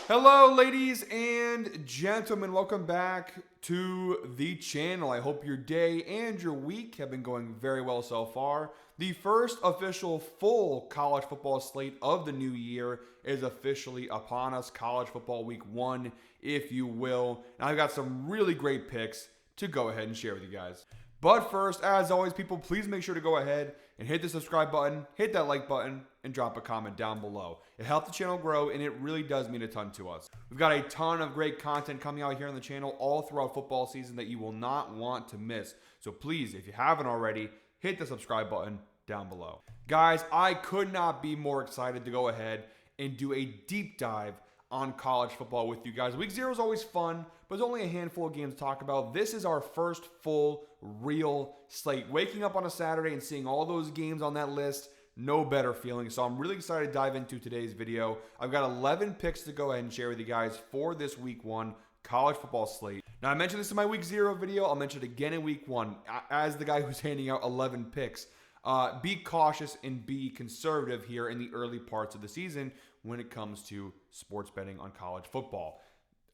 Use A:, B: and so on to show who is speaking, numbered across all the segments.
A: Hello, ladies and gentlemen. Welcome back to the channel. I hope your day and your week have been going very well so far. The first official full college football slate of the new year is officially upon us. College football week 1, if you will. And I've got some really great picks to go ahead and share with you guys. But first, as always, people, please make sure to go ahead and hit the subscribe button, hit that like button, and drop a comment down below. It helps the channel grow, and it really does mean a ton to us. We've got a ton of great content coming out here on the channel all throughout football season that you will not want to miss. So please, if you haven't already, hit the subscribe button down below. Guys, I could not be more excited to go ahead and do a deep dive on college football with you guys. Week 0 is always fun, but there's only a handful of games to talk about. This is our first full, real slate. Waking up on a Saturday and seeing all those games on that list, no better feeling. So I'm really excited to dive into today's video. I've got 11 picks to go ahead and share with you guys for this week 1 college football slate. Now, I mentioned this in my week 0 video. I'll mention it again in week 1 as the guy who's handing out 11 picks. Be cautious and be conservative here in the early parts of the season when it comes to sports betting on college football.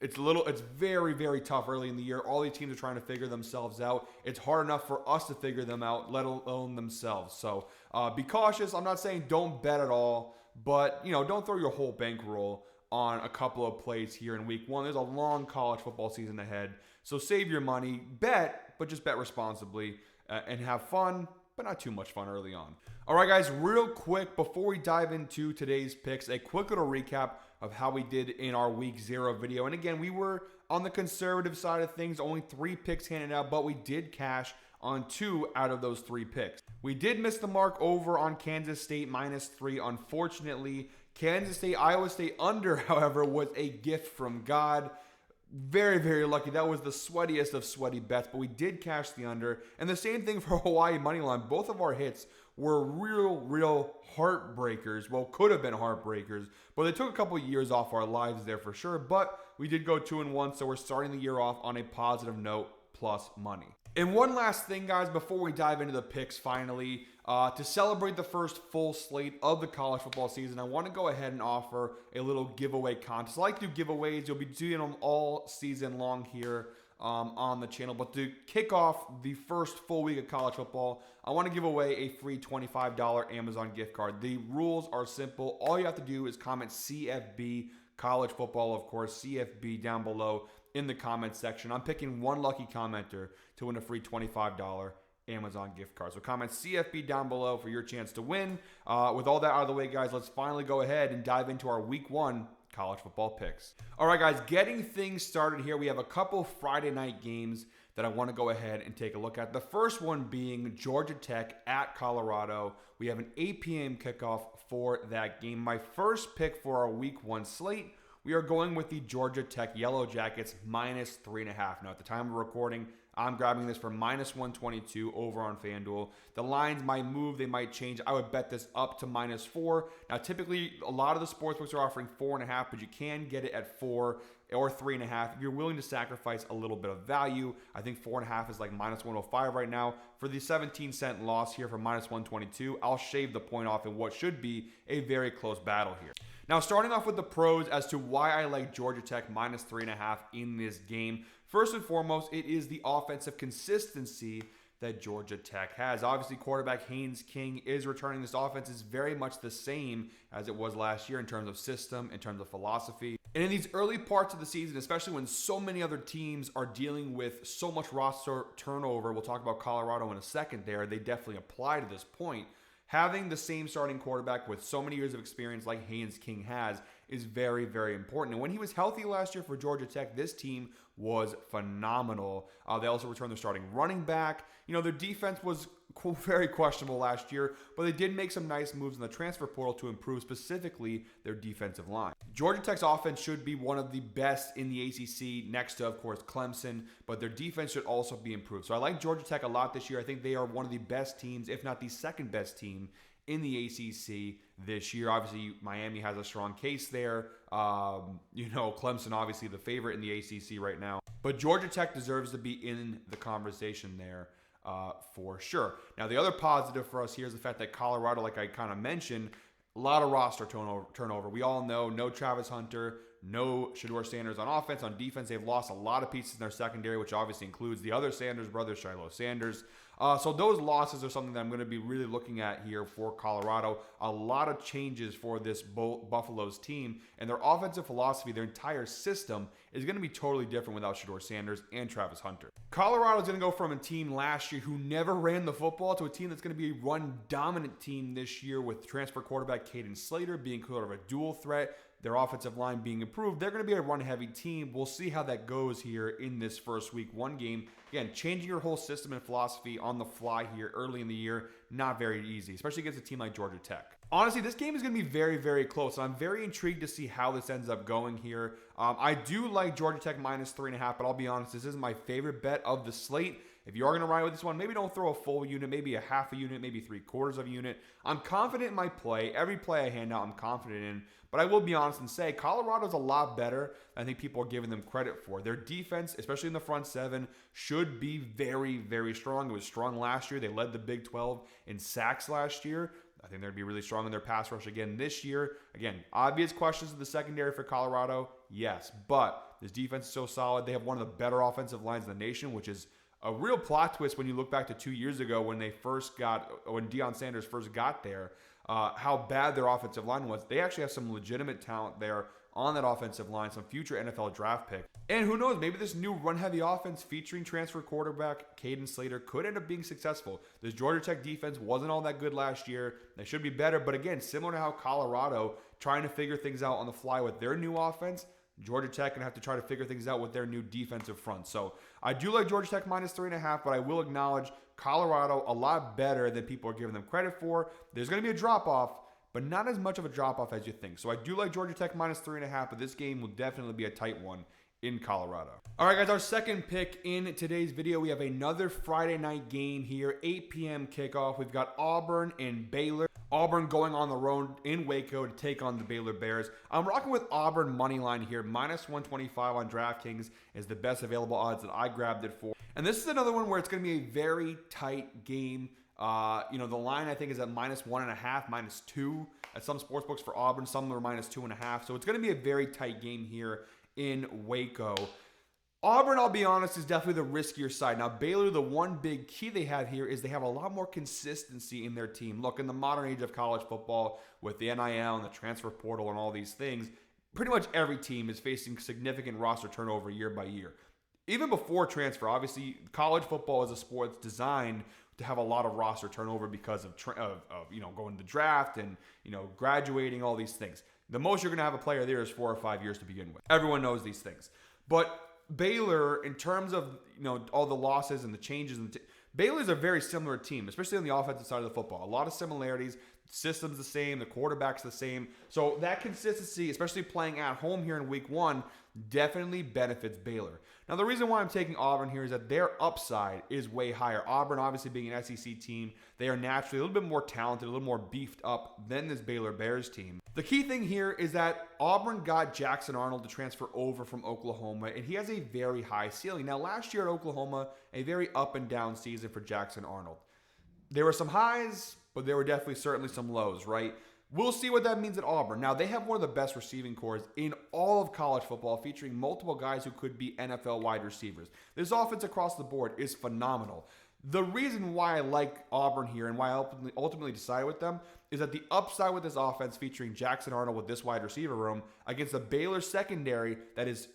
A: It's very, very tough early in the year. All these teams are trying to figure themselves out. It's hard enough for us to figure them out, let alone themselves. So be cautious. I'm not saying don't bet at all, but don't throw your whole bankroll on a couple of plays here in week 1. There's a long college football season ahead. So save your money, bet, but just bet responsibly and have fun, but not too much fun early on. All right, guys, real quick, before we dive into today's picks, a quick little recap of how we did in our week 0 video. And again, we were on the conservative side of things, only 3 picks handed out, but we did cash on 2 out of those 3 picks. We did miss the mark over on Kansas State -3. Unfortunately, Kansas State, Iowa State under, however, was a gift from God. Very, very lucky. That was the sweatiest of sweaty bets, but we did cash the under. And the same thing for Hawaii Moneyline. Both of our hits were real heartbreakers. Well, could have been heartbreakers, but they took a couple years off our lives there for sure. But we did go 2-1, so we're starting the year off on a positive note, plus money. And one last thing, guys, before we dive into the picks finally, to celebrate the first full slate of the college football season, I want to go ahead and offer a little giveaway contest. I like to do giveaways. You'll be doing them all season long here on the channel. But to kick off the first full week of college football, I want to give away a free $25 Amazon gift card. The rules are simple. All you have to do is comment CFB college football, of course, CFB down below in the comment section. I'm picking one lucky commenter to win a free $25 Amazon gift card. So comment CFB down below for your chance to win. With all that out of the way, guys, let's finally go ahead and dive into our week 1 college football picks. All right, guys, getting things started here. We have a couple Friday night games that I want to go ahead and take a look at. The first one being Georgia Tech at Colorado. We have an 8 p.m. kickoff for that game. My first pick for our week 1 slate, we are going with the Georgia Tech Yellow Jackets -3.5. Now, at the time of recording, I'm grabbing this for -122 over on FanDuel. The lines might move. They might change. I would bet this up to -4. Now, typically, a lot of the sportsbooks are offering 4.5, but you can get it at 4 or 3.5 if you're willing to sacrifice a little bit of value. I think 4.5 is like -105 right now. For the 17-cent loss here for -122, I'll shave the point off in what should be a very close battle here. Now, starting off with the pros as to why I like Georgia Tech -3.5 in this game. First and foremost, it is the offensive consistency that Georgia Tech has. Obviously, quarterback Haynes King is returning. This offense is very much the same as it was last year in terms of system, in terms of philosophy. And in these early parts of the season, especially when so many other teams are dealing with so much roster turnover, we'll talk about Colorado in a second there, they definitely apply to this point. Having the same starting quarterback with so many years of experience like Haynes King has is very, very important. And when he was healthy last year for Georgia Tech, this team was phenomenal. They also returned their starting running back. Their defense was very questionable last year, but they did make some nice moves in the transfer portal to improve specifically their defensive line. Georgia Tech's offense should be one of the best in the ACC, next to, of course, Clemson, but their defense should also be improved. So I like Georgia Tech a lot this year. I think they are one of the best teams, if not the second best team in the ACC this year. Obviously, Miami has a strong case there. Clemson, obviously the favorite in the ACC right now. But Georgia Tech deserves to be in the conversation there for sure. Now, the other positive for us here is the fact that Colorado, like I kind of mentioned, A lot of roster turnover. We all know no Travis Hunter, no Shedeur Sanders on offense. On defense, they've lost a lot of pieces in their secondary, which obviously includes the other Sanders brothers, Shiloh Sanders. So those losses are something that I'm going to be really looking at here for Colorado. A lot of changes for this Buffalo's team, and their offensive philosophy, their entire system, is going to be totally different without Shedeur Sanders and Travis Hunter. Colorado is going to go from a team last year who never ran the football to a team that's going to be a run-dominant team this year with transfer quarterback Caden Slater being sort of a dual threat. Their offensive line being improved. They're going to be a run-heavy team. We'll see how that goes here in this first week one game. Again, changing your whole system and philosophy on the fly here early in the year, not very easy, especially against a team like Georgia Tech. Honestly, this game is going to be very, very close. I'm very intrigued to see how this ends up going here. I do like Georgia Tech minus 3.5, but I'll be honest, this is my favorite bet of the slate. If you are going to ride with this one, maybe don't throw a full unit, maybe a half a unit, maybe 3/4 of a unit. I'm confident in my play. Every play I hand out, I'm confident in. But I will be honest and say Colorado's a lot better than I think people are giving them credit for. Their defense, especially in the front seven, should be very, very strong. It was strong last year. They led the Big 12 in sacks last year. I think they're going to be really strong in their pass rush again this year. Again, obvious questions in the secondary for Colorado, yes. But this defense is so solid. They have one of the better offensive lines in the nation, which is a real plot twist when you look back to 2 years ago when Deion Sanders first got there, how bad their offensive line was. They actually have some legitimate talent there on that offensive line, some future NFL draft pick. And who knows, maybe this new run-heavy offense featuring transfer quarterback Caden Slater could end up being successful. This Georgia Tech defense wasn't all that good last year. They should be better, but again, similar to how Colorado trying to figure things out on the fly with their new offense, Georgia Tech going to have to try to figure things out with their new defensive front. So I do like Georgia Tech minus 3.5, but I will acknowledge Colorado a lot better than people are giving them credit for. There's going to be a drop-off, but not as much of a drop-off as you think. So I do like Georgia Tech minus 3.5, but this game will definitely be a tight one in Colorado. All right, guys, our second pick in today's video, we have another Friday night game here, 8 p.m. kickoff. We've got Auburn and Baylor. Auburn going on the road in Waco to take on the Baylor Bears. I'm rocking with Auburn money line here. Minus 125 on DraftKings is the best available odds that I grabbed it for. And this is another one where it's going to be a very tight game. The line I think is at minus 1.5, minus 2 at some sports books for Auburn. Some are minus 2.5. So it's going to be a very tight game here in Waco. Auburn, I'll be honest, is definitely the riskier side. Now, Baylor, the one big key they have here is they have a lot more consistency in their team. Look, in the modern age of college football, with the NIL and the transfer portal and all these things, pretty much every team is facing significant roster turnover year by year. Even before transfer, obviously, college football is a sport that's designed to have a lot of roster turnover because of going to the draft and graduating, all these things. The most you're going to have a player there is 4 or 5 years to begin with. Everyone knows these things, but Baylor, in terms of all the losses and the changes, Baylor's a very similar team, especially on the offensive side of the football. A lot of similarities. System's the same. The quarterback's the same. So that consistency, especially playing at home here in week one, definitely benefits Baylor. Now, the reason why I'm taking Auburn here is that their upside is way higher. Auburn, obviously being an SEC team, they are naturally a little bit more talented, a little more beefed up than this Baylor Bears team. The key thing here is that Auburn got Jackson Arnold to transfer over from Oklahoma, and he has a very high ceiling. Now, last year at Oklahoma, a very up and down season for Jackson Arnold. There were some highs, but there were definitely certainly some lows, right? We'll see what that means at Auburn. Now, they have one of the best receiving corps in all of college football, featuring multiple guys who could be NFL wide receivers. This offense across the board is phenomenal. The reason why I like Auburn here and why I ultimately decided with them is that the upside with this offense featuring Jackson Arnold with this wide receiver room against a Baylor secondary that is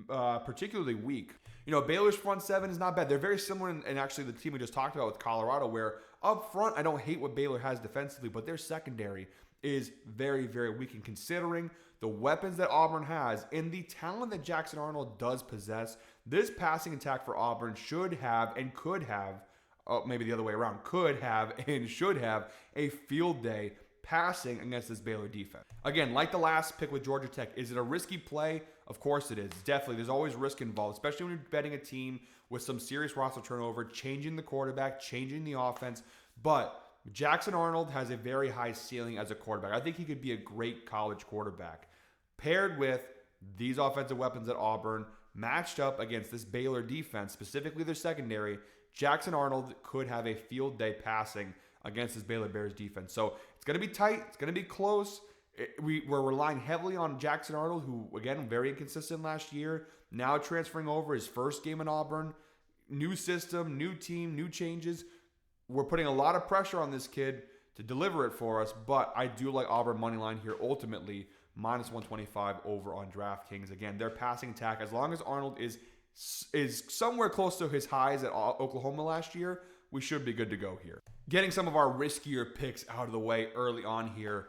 A: particularly weak. Baylor's front seven is not bad. They're very similar in actually the team we just talked about with Colorado, where up front, I don't hate what Baylor has defensively, but their secondary is very, very weak. And considering the weapons that Auburn has and the talent that Jackson Arnold does possess, this passing attack for Auburn should have and could have, maybe the other way around, could have and should have a field day passing against this Baylor defense. Again, like the last pick with Georgia Tech, is it a risky play? Of course it is. Definitely. There's always risk involved, especially when you're betting a team with some serious roster turnover, changing the quarterback, changing the offense. But Jackson Arnold has a very high ceiling as a quarterback. I think he could be a great college quarterback. Paired with these offensive weapons at Auburn, matched up against this Baylor defense, specifically their secondary, Jackson Arnold could have a field day passing against this Baylor Bears defense. So it's going to be tight. It's going to be close. We're relying heavily on Jackson Arnold, who, again, very inconsistent last year. Now transferring over his first game in Auburn. New system, new team, new changes. We're putting a lot of pressure on this kid to deliver it for us, but I do like Auburn money line here ultimately, minus 125 over on DraftKings. Again, their passing attack, as long as Arnold is somewhere close to his highs at Oklahoma last year, we should be good to go here. Getting some of our riskier picks out of the way early on here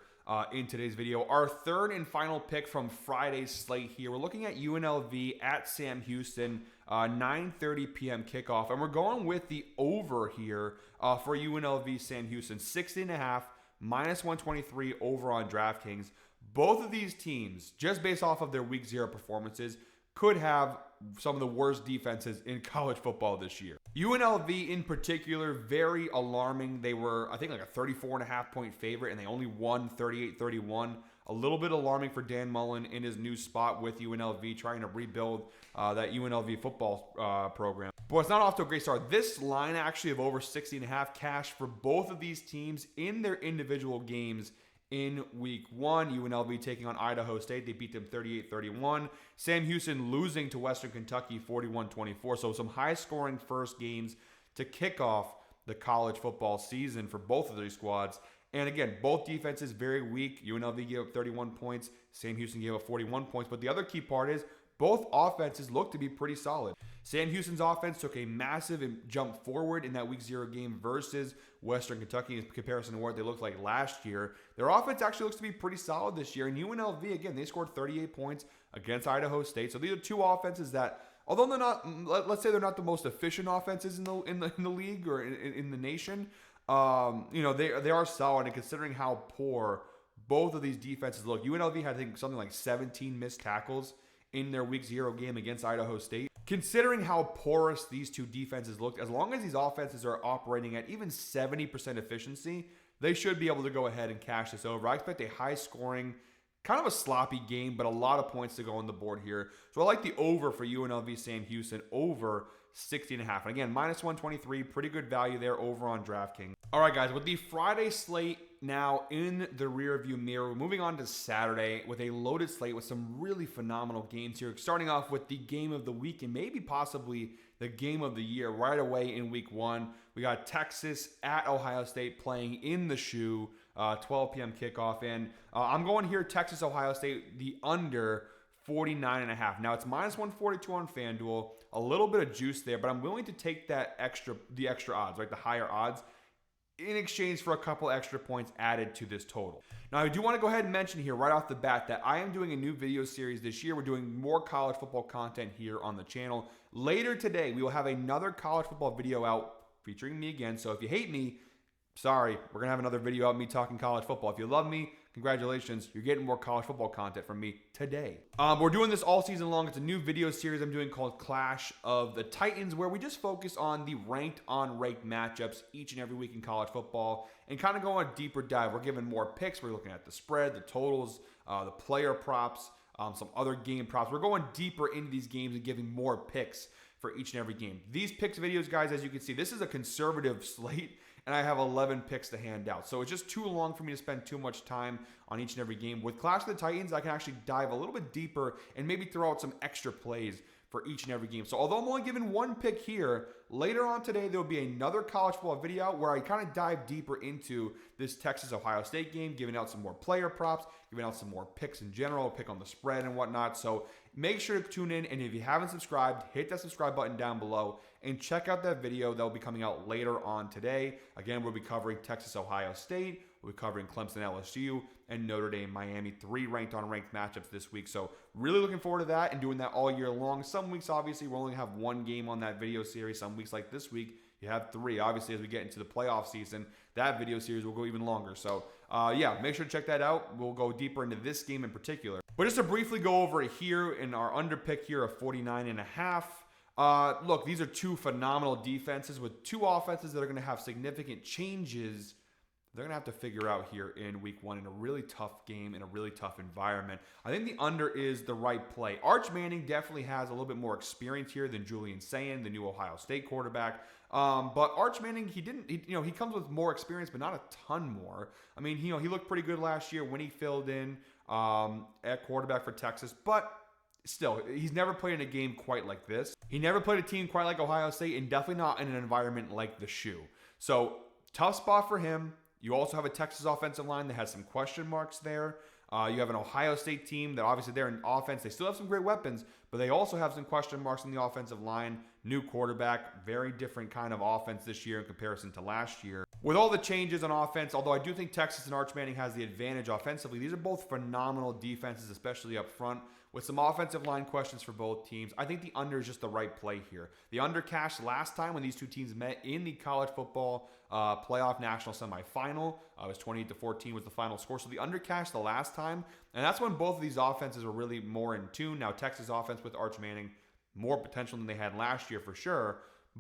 A: in today's video. Our third and final pick from Friday's slate here. We're looking at UNLV at Sam Houston, 9:30 p.m. kickoff, and we're going with the over here for UNLV Sam Houston, 60.5, minus 123 over on DraftKings. Both of these teams, just based off of their week 0 performances, could have some of the worst defenses in college football this year. UNLV in particular, very alarming. They were, I think, like a 34.5 point favorite, and they only won 38-31. A little bit alarming for Dan Mullen in his new spot with UNLV, trying to rebuild that UNLV football program. But it's not off to a great start. This line actually of over 60.5 cash for both of these teams in their individual games in week 1. UNLV taking on Idaho State. They beat them 38-31. Sam Houston losing to Western Kentucky 41-24. So some high-scoring first games to kick off the college football season for both of these squads. And again, both defenses very weak. UNLV gave up 31 points. Sam Houston gave up 41 points. But the other key part is both offenses look to be pretty solid. Sam Houston's offense took a massive jump forward in that week 0 game versus Western Kentucky in comparison to what they looked like last year. Their offense actually looks to be pretty solid this year. And UNLV, again, they scored 38 points against Idaho State. So these are two offenses that, although they're not, let's say they're not the most efficient offenses in the league or in the nation, they are solid. And considering how poor both of these defenses look, UNLV had, I think, something like 17 missed tackles in their week 0 game against Idaho State. Considering how porous these two defenses looked, as long as these offenses are operating at even 70% efficiency, they should be able to go ahead and cash this over. I expect a high-scoring, kind of a sloppy game, but a lot of points to go on the board here. So I like the over for UNLV Sam Houston, over 60.5. And again, minus 123, pretty good value there over on DraftKings. All right, guys, with the Friday slate now in the rearview mirror, we're moving on to Saturday with a loaded slate with some really phenomenal games here. Starting off with the game of the week and maybe possibly the game of the year right away in week 1. We got Texas at Ohio State playing in the shoe, 12 p.m. kickoff. And I'm going here, Texas, Ohio State, the under 49.5. Now, it's minus 142 on FanDuel, a little bit of juice there, but I'm willing to take the extra odds, right, the higher odds, in exchange for a couple extra points added to this total. Now, I do want to go ahead and mention here right off the bat that I am doing a new video series this year. We're doing more college football content here on the channel. Later today, we will have another college football video out featuring me again. So if you hate me, sorry, we're going to have another video of me talking college football. If you love me, congratulations, you're getting more college football content from me today. We're doing this all season long. It's a new video series I'm doing called Clash of the Titans, where we just focus on the ranked on ranked matchups each and every week in college football and kind of go on a deeper dive. We're giving more picks. We're looking at the spread, the totals, the player props, some other game props. We're going deeper into these games and giving more picks for each and every game. These picks videos, guys, as you can see, this is a conservative slate, and I have 11 picks to hand out. So it's just too long for me to spend too much time on each and every game. With Clash of the Titans, I can actually dive a little bit deeper and maybe throw out some extra plays for each and every game. So although I'm only giving one pick here, later on today, there will be another college football video where I kind of dive deeper into this Texas-Ohio State game, giving out some more player props, giving out some more picks in general, pick on the spread and whatnot. So make sure to tune in, and if you haven't subscribed, hit that subscribe button down below and check out that video that will be coming out later on today. Again, we'll be covering Texas-Ohio State, we'll be covering Clemson-LSU, and Notre Dame-Miami, 3 ranked-on-ranked matchups this week. So really looking forward to that and doing that all year long. Some weeks, obviously, we'll only have one game on that video series. Some weeks like this week, you have 3. Obviously, as we get into the playoff season, that video series will go even longer. So, yeah, make sure to check that out. We'll go deeper into this game in particular. But just to briefly go over it here in our under pick here of 49.5. Look, these are two phenomenal defenses with two offenses that are going to have significant changes they're going to have to figure out here in week 1 in a really tough game, in a really tough environment. I think the under is the right play. Arch Manning definitely has a little bit more experience here than Julian Sayin, the new Ohio State quarterback. But Arch Manning, he comes with more experience, but not a ton more. I mean, he looked pretty good last year when he filled in at quarterback for Texas, but still, he's never played in a game quite like this. He never played a team quite like Ohio State, and definitely not in an environment like the Shoe. So, tough spot for him. You also have a Texas offensive line that has some question marks there. You have an Ohio State team that obviously they're in offense. They still have some great weapons, but they also have some question marks on the offensive line. New quarterback, very different kind of offense this year in comparison to last year. With all the changes on offense, although I do think Texas and Arch Manning has the advantage offensively, these are both phenomenal defenses, especially up front. With some offensive line questions for both teams, I think the under is just the right play here. The under cashed last time when these two teams met in the college football playoff national semifinal. It was 28-14 was the final score. So the under cashed the last time, and that's when both of these offenses were really more in tune. Now Texas offense with Arch Manning, more potential than they had last year for sure,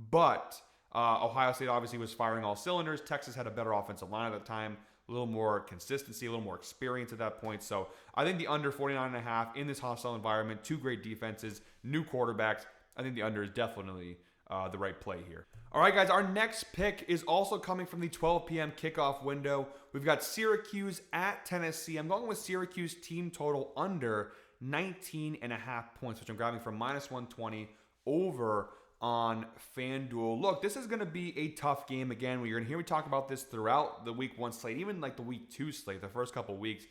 A: but Ohio State obviously was firing all cylinders. Texas had a better offensive line at the time. A little more consistency, a little more experience at that point. So I think the under 49.5 in this hostile environment, two great defenses, new quarterbacks. I think the under is definitely the right play here. All right, guys, our next pick is also coming from the 12 p.m. kickoff window. We've got Syracuse at Tennessee. I'm going with Syracuse team total under 19.5 points, which I'm grabbing from -120 over on FanDuel. Look, this is going to be a tough game again. You're going to hear me talk about this throughout the week 1 slate, even like the week 2 slate, the first couple weeks.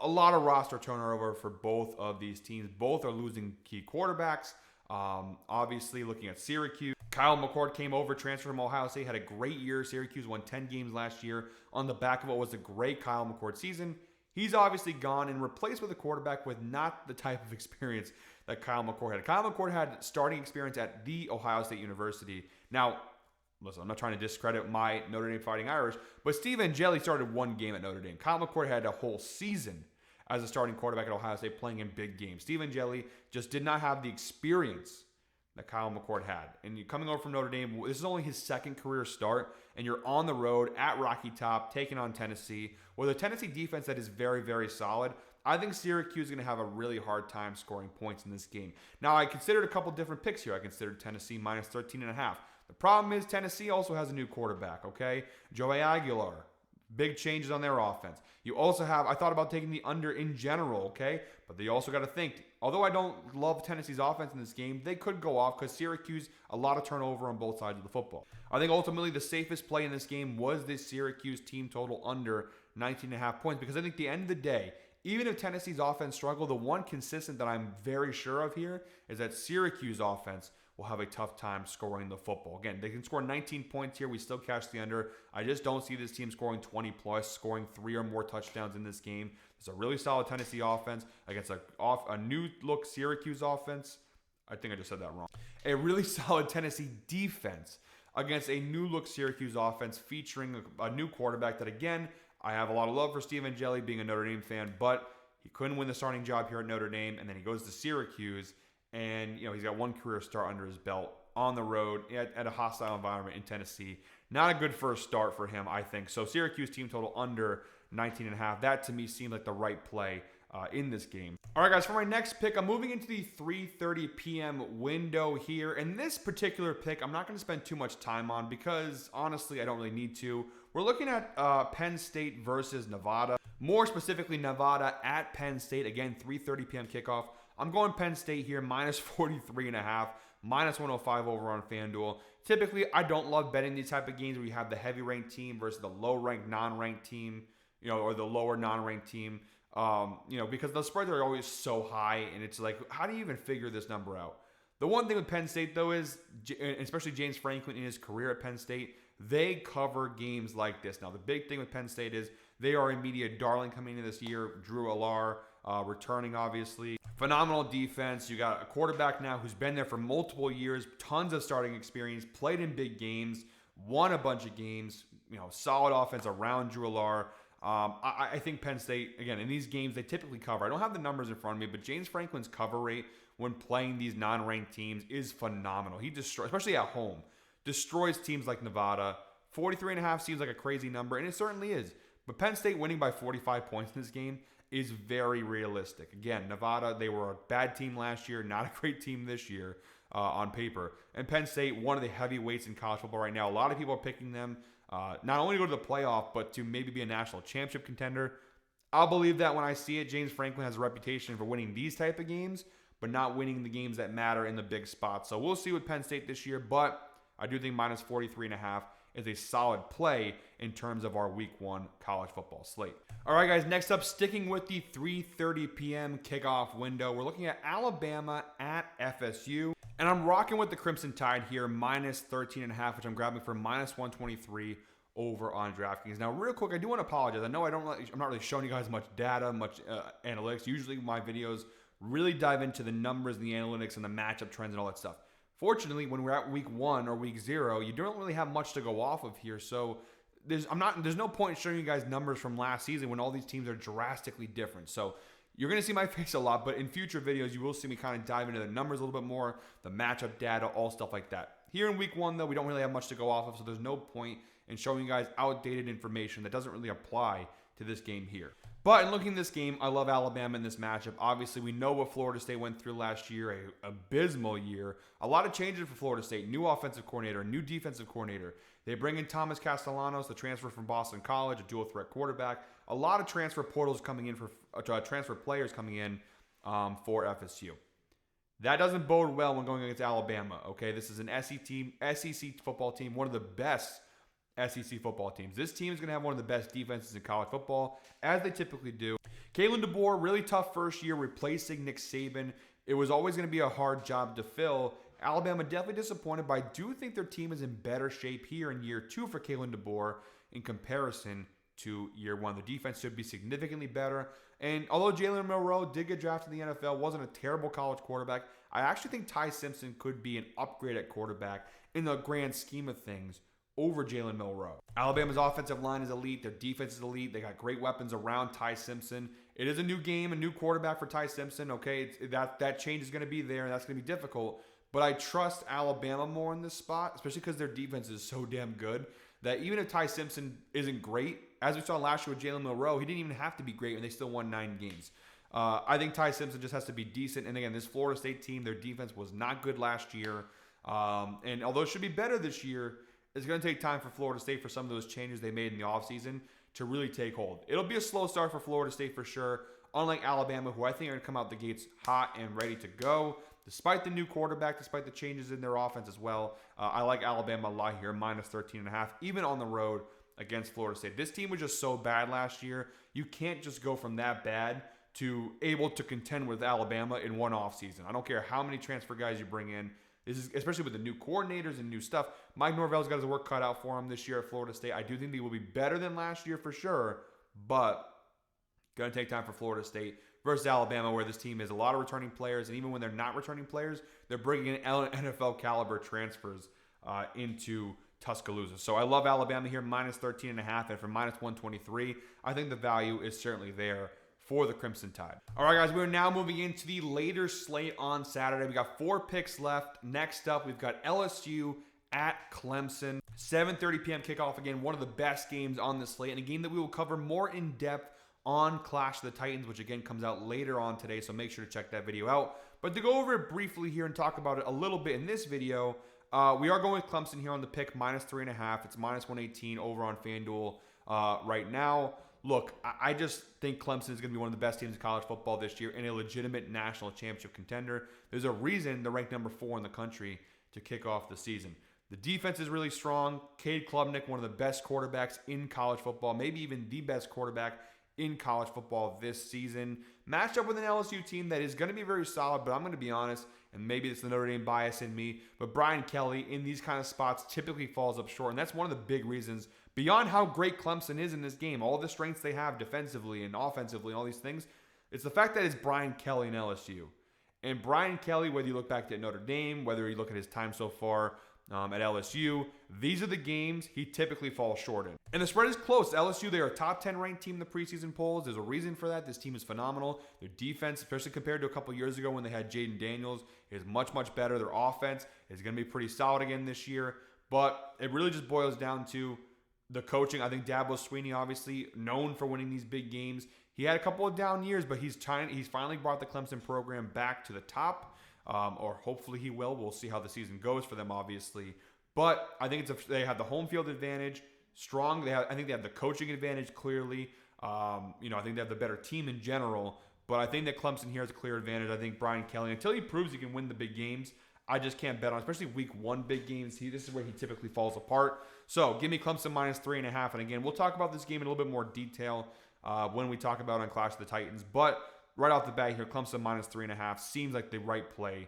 A: A lot of roster turnover for both of these teams. Both are losing key quarterbacks. Obviously, looking at Syracuse, Kyle McCord came over, transferred from Ohio State, had a great year. Syracuse won 10 games last year on the back of what was a great Kyle McCord season. He's obviously gone and replaced with a quarterback with not the type of experience that Kyle McCord had. Kyle McCord had starting experience at the Ohio State University. Now, listen, I'm not trying to discredit my Notre Dame Fighting Irish, but Steve Angeli started one game at Notre Dame. Kyle McCord had a whole season as a starting quarterback at Ohio State playing in big games. Steve Angeli just did not have the experience that Kyle McCord had. And you coming over from Notre Dame, this is only his second career start, and you're on the road at Rocky Top taking on Tennessee with a Tennessee defense that is very, very solid. I think Syracuse is going to have a really hard time scoring points in this game. Now, I considered a couple different picks here. I considered Tennessee -13.5. The problem is Tennessee also has a new quarterback, okay? Joey Aguilar. Big changes on their offense. You also have, I thought about taking the under in general, okay? But they also got to think, although I don't love Tennessee's offense in this game, they could go off because Syracuse, a lot of turnover on both sides of the football. I think ultimately the safest play in this game was this Syracuse team total under 19.5 points because I think at the end of the day, even if Tennessee's offense struggled, the one consistent that I'm very sure of here is that Syracuse offense will have a tough time scoring the football. Again, they can score 19 points here. We still cash the under. I just don't see this team scoring 20 plus, scoring 3 or more touchdowns in this game. It's a really solid Tennessee offense against a new look Syracuse offense. I think I just said that wrong. A really solid Tennessee defense against a new look Syracuse offense featuring a new quarterback that, again, I have a lot of love for Steve Angeli being a Notre Dame fan, but he couldn't win the starting job here at Notre Dame, and then he goes to Syracuse, and he's got one career start under his belt on the road at a hostile environment in Tennessee. Not a good first start for him, I think. So Syracuse team total under 19.5. That to me seemed like the right play in this game. All right, guys, for my next pick, I'm moving into the 3:30 p.m. window here. And this particular pick, I'm not going to spend too much time on because, honestly, I don't really need to. We're looking at Penn State versus Nevada. More specifically, Nevada at Penn State. Again, 3:30 p.m. kickoff. I'm going Penn State here, -43.5, -105 over on FanDuel. Typically, I don't love betting these type of games where you have the heavy ranked team versus the low ranked non-ranked team, or the lower non-ranked team. Because the spreads are always so high, and it's like, how do you even figure this number out? The one thing with Penn State, though, is, especially James Franklin in his career at Penn State, they cover games like this. Now, the big thing with Penn State is they are a media darling coming into this year. Drew Allar returning, obviously. Phenomenal defense. You got a quarterback now who's been there for multiple years, tons of starting experience, played in big games, won a bunch of games, solid offense around Drew Allar. I think Penn State, again, in these games, they typically cover. I don't have the numbers in front of me, but James Franklin's cover rate when playing these non-ranked teams is phenomenal. He destroys, especially at home, destroys teams like Nevada 43.5 seems like a crazy number, and it certainly is. But Penn State winning by 45 points in this game is very realistic. Again, Nevada, they were a bad team last year, not a great team this year on paper. And Penn State, one of the heavyweights in college football right now. A lot of people are picking them not only to go to the playoff, but to maybe be a national championship contender. I'll believe that when I see it. James Franklin has a reputation for winning these type of games, but not winning the games that matter in the big spots. So we'll see with Penn State this year, but I do think minus 43.5 is a solid play in terms of our week 1 college football slate. All right, guys, next up, sticking with the 3:30 p.m. kickoff window, we're looking at Alabama at FSU. And I'm rocking with the Crimson Tide here, minus 13.5, which I'm grabbing for minus 123 over on DraftKings. Now, real quick, I do want to apologize. I know I'm not really showing you guys much data, much analytics. Usually my videos really dive into the numbers and the analytics and the matchup trends and all that stuff. Fortunately, when we're at week 1 or week 0, you don't really have much to go off of here. So there's no point in showing you guys numbers from last season when all these teams are drastically different. So you're going to see my face a lot, but in future videos, you will see me kind of dive into the numbers a little bit more, the matchup data, all stuff like that. Here in week 1, though, we don't really have much to go off of, so there's no point in showing you guys outdated information that doesn't really apply to this game here. But in looking at this game, I love Alabama in this matchup. Obviously, we know what Florida State went through last year, an abysmal year. A lot of changes for Florida State. New offensive coordinator, new defensive coordinator. They bring in Thomas Castellanos, the transfer from Boston College, a dual threat quarterback. A lot of transfer portals coming in for transfer players coming in for FSU. That doesn't bode well when going against Alabama. Okay, this is an SEC football team, one of the best SEC football teams. This team is going to have one of the best defenses in college football, as they typically do. Kalen DeBoer, really tough first year replacing Nick Saban. It was always going to be a hard job to fill. Alabama definitely disappointed, but I do think their team is in better shape here in year 2 for Kalen DeBoer in comparison to year 1. The defense should be significantly better. And although Jalen Milroe did get drafted in the NFL, wasn't a terrible college quarterback, I actually think Ty Simpson could be an upgrade at quarterback in the grand scheme of things over Jalen Milroe. Alabama's offensive line is elite. Their defense is elite. They got great weapons around Ty Simpson. It is a new game, a new quarterback for Ty Simpson. Okay, that change is going to be there, and that's going to be difficult. But I trust Alabama more in this spot, especially because their defense is so damn good that even if Ty Simpson isn't great, as we saw last year with Jalen Milroe, he didn't even have to be great, and they still won 9 games. I think Ty Simpson just has to be decent. And again, this Florida State team, their defense was not good last year. And although it should be better this year, it's going to take time for Florida State for some of those changes they made in the offseason to really take hold. It'll be a slow start for Florida State for sure, unlike Alabama, who I think are going to come out the gates hot and ready to go. Despite the new quarterback, despite the changes in their offense as well, I like Alabama a lot here, minus 13.5, even on the road against Florida State. This team was just so bad last year. You can't just go from that bad to able to contend with Alabama in one offseason. I don't care how many transfer guys you bring in. This is especially with the new coordinators and new stuff. Mike Norvell's got his work cut out for him this year at Florida State. I do think they will be better than last year for sure, but going to take time for Florida State versus Alabama, where this team has a lot of returning players, and even when they're not returning players, they're bringing in NFL caliber transfers into Tuscaloosa. So I love Alabama here, minus 13.5, and for minus 123, I think the value is certainly there for the Crimson Tide. All right, guys, we're now moving into the later slate on Saturday. We got 4 picks left. Next up, we've got LSU at Clemson. 7:30 p.m. kickoff again, one of the best games on the slate, and a game that we will cover more in depth on Clash of the Titans, which again comes out later on today, so make sure to check that video out. But to go over it briefly here and talk about it a little bit in this video, we are going with Clemson here on the pick, minus 3.5. It's minus 118 over on FanDuel right now. Look, I just think Clemson is going to be one of the best teams in college football this year and a legitimate national championship contender. There's a reason they're ranked number 4 in the country to kick off the season. The defense is really strong. Cade Klubnik, one of the best quarterbacks in college football, maybe even the best quarterback in college football this season. Matched up with an LSU team that is going to be very solid, but I'm going to be honest, and maybe it's the Notre Dame bias in me, but Brian Kelly in these kind of spots typically falls up short, and that's one of the big reasons, beyond how great Clemson is in this game, all the strengths they have defensively and offensively and all these things, it's the fact that it's Brian Kelly and LSU. And Brian Kelly, whether you look back at Notre Dame, whether you look at his time so far at LSU, these are the games he typically falls short in. And the spread is close. LSU, they are a top 10 ranked team in the preseason polls. There's a reason for that. This team is phenomenal. Their defense, especially compared to a couple years ago when they had Jaden Daniels, is much, much better. Their offense is going to be pretty solid again this year. But it really just boils down to the coaching. I think Dabo Swinney, obviously known for winning these big games. He had a couple of down years, but he's finally brought the Clemson program back to the top, or hopefully he will. We'll see how the season goes for them, obviously. But I think they have the home field advantage, strong. I think they have the coaching advantage clearly. I think they have the better team in general. But I think that Clemson here has a clear advantage. I think Brian Kelly, until he proves he can win the big games, I just can't bet on, especially week 1 big games. This is where he typically falls apart. So give me Clemson minus 3.5. And again, we'll talk about this game in a little bit more detail when we talk about it on Clash of the Titans. But right off the bat here, Clemson minus 3.5 seems like the right play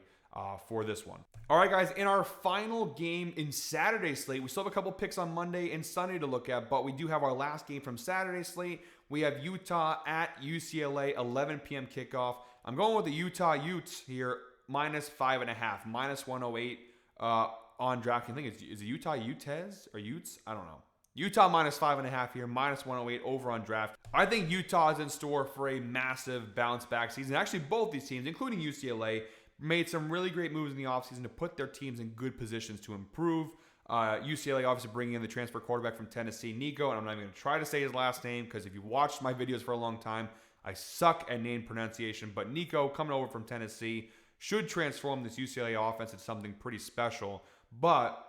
A: for this one. All right, guys, in our final game in Saturday's slate, we still have a couple picks on Monday and Sunday to look at, but we do have our last game from Saturday's slate. We have Utah at UCLA, 11 p.m. kickoff. I'm going with the Utah Utes here, minus 5.5, minus 108 on DraftKings. I think is it Utah Utes or Utes? I don't know. Utah minus 5.5 here, minus 108 over on draft. I think Utah is in store for a massive bounce back season. Actually, both these teams, including UCLA, made some really great moves in the offseason to put their teams in good positions to improve. UCLA obviously bringing in the transfer quarterback from Tennessee, Nico, and I'm not even going to try to say his last name because if you watched my videos for a long time, I suck at name pronunciation. But Nico, coming over from Tennessee, should transform this UCLA offense into something pretty special. But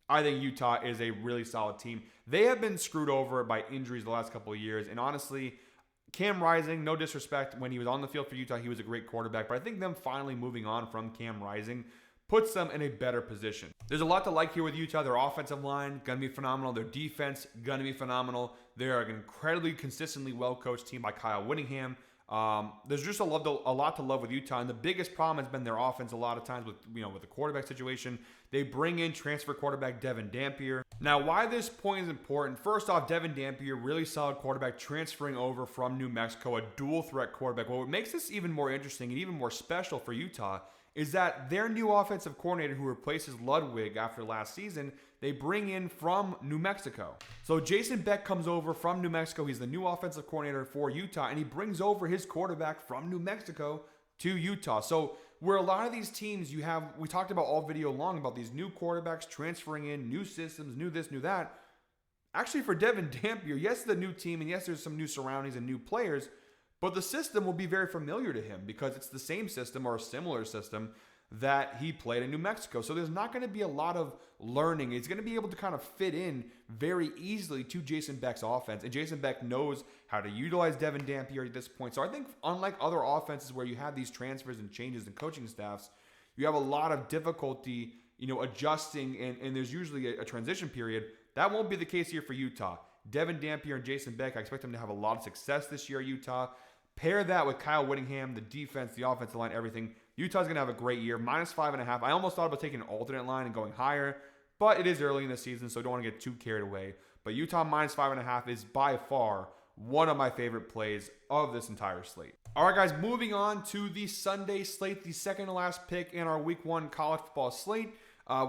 A: I think Utah is a really solid team. They have been screwed over by injuries the last couple of years, and honestly, Cam Rising, no disrespect, when he was on the field for Utah, he was a great quarterback. But I think them finally moving on from Cam Rising puts them in a better position. There's a lot to like here with Utah. Their offensive line, going to be phenomenal. Their defense, going to be phenomenal. They're an incredibly consistently well-coached team by Kyle Whittingham. There's just a lot to love with Utah. And the biggest problem has been their offense a lot of times with the quarterback situation. They bring in transfer quarterback Devin Dampier. Now, why this point is important, first off, Devin Dampier, really solid quarterback transferring over from New Mexico, a dual threat quarterback. What makes this even more interesting and even more special for Utah is that their new offensive coordinator who replaces Ludwig after last season, they bring in from New Mexico. So Jason Beck comes over from New Mexico. He's the new offensive coordinator for Utah, and he brings over his quarterback from New Mexico to Utah. So where a lot of these teams we talked about all video long about these new quarterbacks transferring in, new systems, new this, new that. Actually, for Devin Dampier, yes, it's a new team, and yes, there's some new surroundings and new players, but the system will be very familiar to him because it's the same system or a similar system that he played in New Mexico. So there's not going to be a lot of learning. He's going to be able to kind of fit in very easily to Jason Beck's offense. And Jason Beck knows how to utilize Devin Dampier at this point. So I think unlike other offenses where you have these transfers and changes in coaching staffs, you have a lot of difficulty, adjusting, and there's usually a transition period. That won't be the case here for Utah. Devin Dampier and Jason Beck, I expect them to have a lot of success this year at Utah. Pair that with Kyle Whittingham, the defense, the offensive line, everything. Utah's going to have a great year. Minus 5.5. I almost thought about taking an alternate line and going higher, but it is early in the season, so I don't want to get too carried away. But Utah minus 5.5 is by far one of my favorite plays of this entire slate. All right, guys, moving on to the Sunday slate, the second to last pick in our Week 1 college football slate.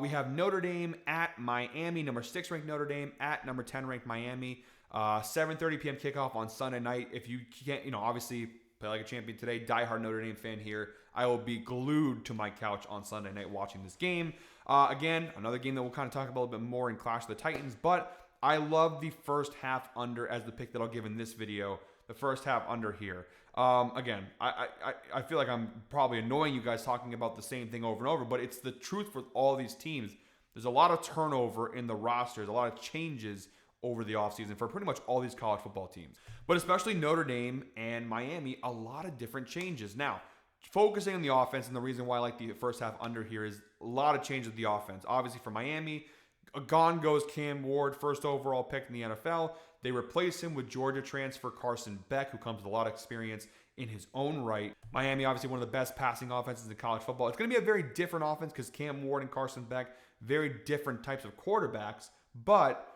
A: We have Notre Dame at Miami, number 6 ranked Notre Dame at number 10 ranked Miami. 7:30 p.m. kickoff on Sunday night. If you can't, obviously play like a champion today, diehard Notre Dame fan here. I will be glued to my couch on Sunday night watching this game. Again, another game that we'll kind of talk about a little bit more in Clash of the Titans, but I love the first half under as the pick that I'll give in this video. The first half under here. Again, I feel like I'm probably annoying you guys talking about the same thing over and over, but it's the truth for all these teams. There's a lot of turnover in the rosters, a lot of changes over the offseason for pretty much all these college football teams. But especially Notre Dame and Miami, a lot of different changes. Now, focusing on the offense, and the reason why I like the first half under here is a lot of changes with the offense. Obviously for Miami, gone goes Cam Ward, first overall pick in the NFL. They replace him with Georgia transfer Carson Beck, who comes with a lot of experience in his own right. Miami, obviously one of the best passing offenses in college football. It's going to be a very different offense because Cam Ward and Carson Beck, very different types of quarterbacks, but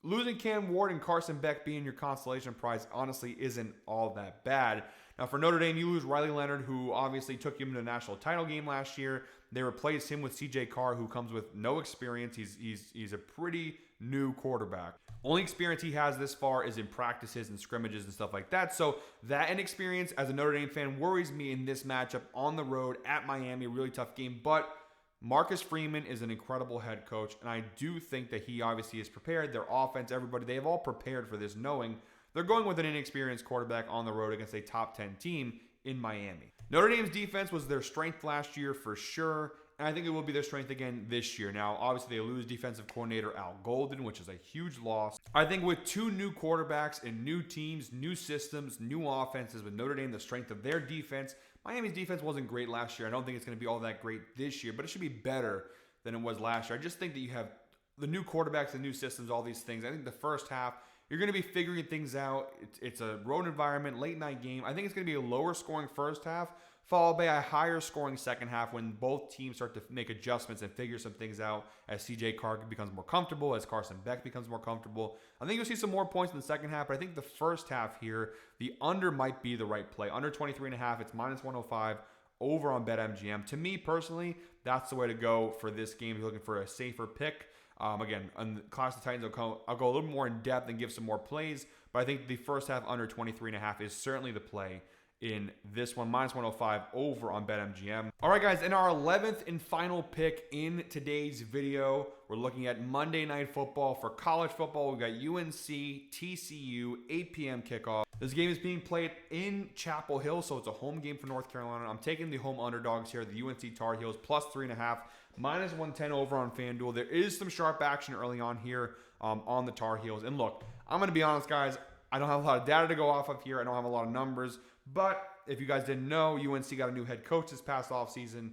A: losing Cam Ward and Carson Beck being your consolation prize honestly isn't all that bad. Now for Notre Dame, you lose Riley Leonard, who obviously took you into the national title game last year. They replaced him with CJ Carr, who comes with no experience. He's a pretty new quarterback. Only experience he has this far is in practices and scrimmages and stuff like that. So that inexperience as a Notre Dame fan worries me in this matchup on the road at Miami. Really tough game, but Marcus Freeman is an incredible head coach, and I do think that he obviously is prepared. Their offense, everybody, they have all prepared for this, knowing they're going with an inexperienced quarterback on the road against a top 10 team in Miami. Notre Dame's defense was their strength last year for sure, and I think it will be their strength again this year. Now, obviously, they lose defensive coordinator Al Golden, which is a huge loss. I think with 2 new quarterbacks and new teams, new systems, new offenses, with Notre Dame, the strength of their defense, Miami's defense wasn't great last year. I don't think it's going to be all that great this year, but it should be better than it was last year. I just think that you have the new quarterbacks, the new systems, all these things. I think the first half, you're going to be figuring things out. It's a road environment, late night game. I think it's going to be a lower scoring first half, followed by a higher scoring second half when both teams start to make adjustments and figure some things out as CJ Carr becomes more comfortable, as Carson Beck becomes more comfortable. I think you'll see some more points in the second half, but I think the first half here, the under might be the right play. Under 23.5, it's minus 105 over on BetMGM. To me personally, that's the way to go for this game if you're looking for a safer pick. Again, on Clash of the Titans, I'll go a little more in depth and give some more plays, but I think the first half under 23.5 is certainly the play in this one, minus 105 over on BetMGM. All right, guys, in our 11th and final pick in today's video, we're looking at Monday Night Football. For college football, we've got UNC, TCU, 8 p.m. kickoff. This game is being played in Chapel Hill, so it's a home game for North Carolina. I'm taking the home underdogs here, the UNC Tar Heels, plus 3.5, minus 110 over on FanDuel. There is some sharp action early on here on the Tar Heels. And look, I'm going to be honest, guys, I don't have a lot of data to go off of here. I don't have a lot of numbers. But if you guys didn't know, UNC got a new head coach this past offseason.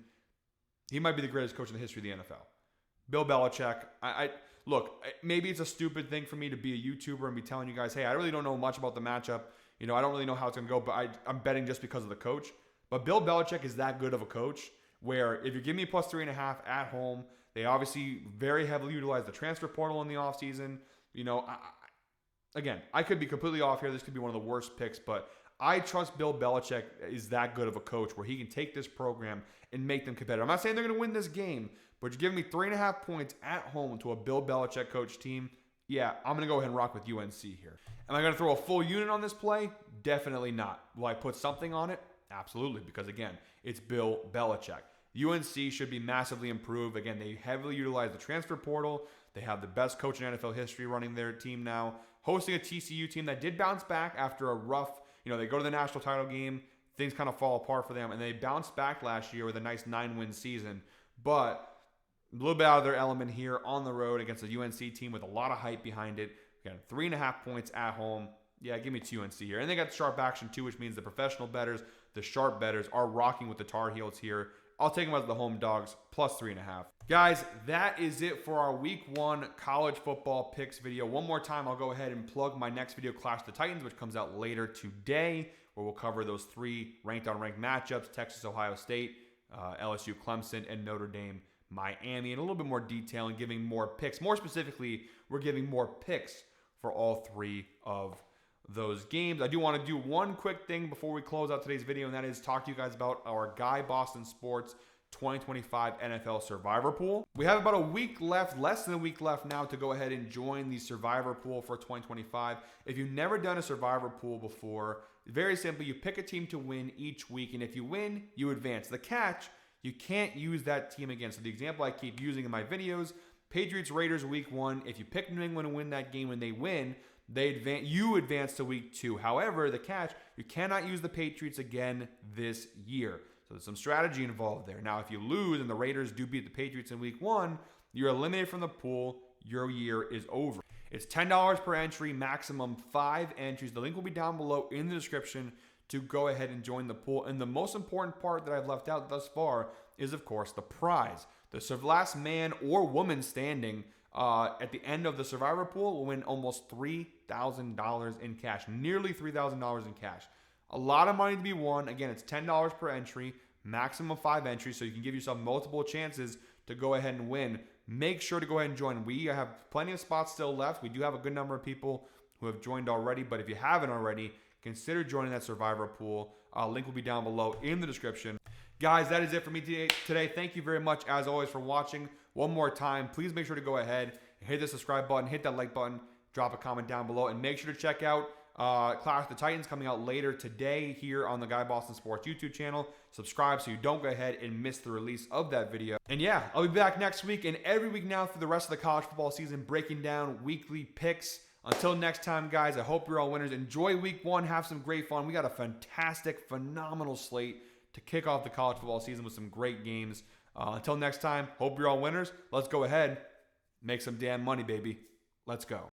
A: He might be the greatest coach in the history of the NFL. Bill Belichick. Look, maybe it's a stupid thing for me to be a YouTuber and be telling you guys, hey, I really don't know much about the matchup. You know, I don't really know how it's going to go, but I'm betting just because of the coach. But Bill Belichick is that good of a coach where if you give me plus 3.5 at home, they obviously very heavily utilize the transfer portal in the offseason. You know, again, I could be completely off here. This could be one of the worst picks, but I trust Bill Belichick is that good of a coach where he can take this program and make them competitive. I'm not saying they're going to win this game, but you're giving me 3.5 points at home to a Bill Belichick coach team. Yeah, I'm going to go ahead and rock with UNC here. Am I going to throw a full unit on this play? Definitely not. Will I put something on it? Absolutely, because again, it's Bill Belichick. UNC should be massively improved. Again, they heavily utilize the transfer portal. They have the best coach in NFL history running their team now, hosting a TCU team that did bounce back after a rough, they go to the national title game, things kind of fall apart for them, and they bounced back last year with a nice 9-win season. But a little bit out of their element here on the road against a UNC team with a lot of hype behind it. Again, 3.5 points at home. Yeah, give me UNC here. And they got sharp action too, which means the professional bettors, the sharp bettors, are rocking with the Tar Heels here. I'll take them as the home dogs, plus 3.5. Guys, that is it for our Week 1 college football picks video. One more time, I'll go ahead and plug my next video, Clash of the Titans, which comes out later today, where we'll cover those 3 ranked-on-ranked matchups, Texas, Ohio State, LSU, Clemson, and Notre Dame, Miami, in a little bit more detail and giving more picks. More specifically, we're giving more picks for all 3 of those games. I do want to do one quick thing before we close out today's video, and that is talk to you guys about our Guy Boston Sports 2025 NFL Survivor Pool. We have about a week left, less than a week left now, to go ahead and join the Survivor Pool for 2025. If you've never done a Survivor Pool before, very simply, you pick a team to win each week, and if you win, you advance. The catch, you can't use that team again. So the example I keep using in my videos, Patriots Raiders Week 1, if you pick New England to win that game and they win, you advance to Week 2. However, the catch, you cannot use the Patriots again this year. So there's some strategy involved there. Now, if you lose and the Raiders do beat the Patriots in Week 1, you're eliminated from the pool. Your year is over. It's $10 per entry, maximum 5 entries. The link will be down below in the description to go ahead and join the pool. And the most important part that I've left out thus far is, of course, the prize. The last man or woman standing at the end of the Survivor Pool will win almost $3,000 in cash, nearly $3,000 in cash. A lot of money to be won. Again, it's $10 per entry, maximum 5 entries, so you can give yourself multiple chances to go ahead and win. Make sure to go ahead and join. We have plenty of spots still left. We do have a good number of people who have joined already, but if you haven't already, consider joining that Survivor Pool. Link will be down below in the description. Guys, that is it for me today. Thank you very much, as always, for watching. One more time, please make sure to go ahead and hit the subscribe button, hit that like button, drop a comment down below, and make sure to check out Clash of the Titans coming out later today here on the Guy Boston Sports YouTube channel. Subscribe so you don't go ahead and miss the release of that video. And yeah, I'll be back next week and every week now through the rest of the college football season, breaking down weekly picks. Until next time, guys, I hope you're all winners. Enjoy week 1. Have some great fun. We got a fantastic, phenomenal slate to kick off the college football season with some great games. Until next time, hope you're all winners. Let's go ahead, make some damn money, baby. Let's go.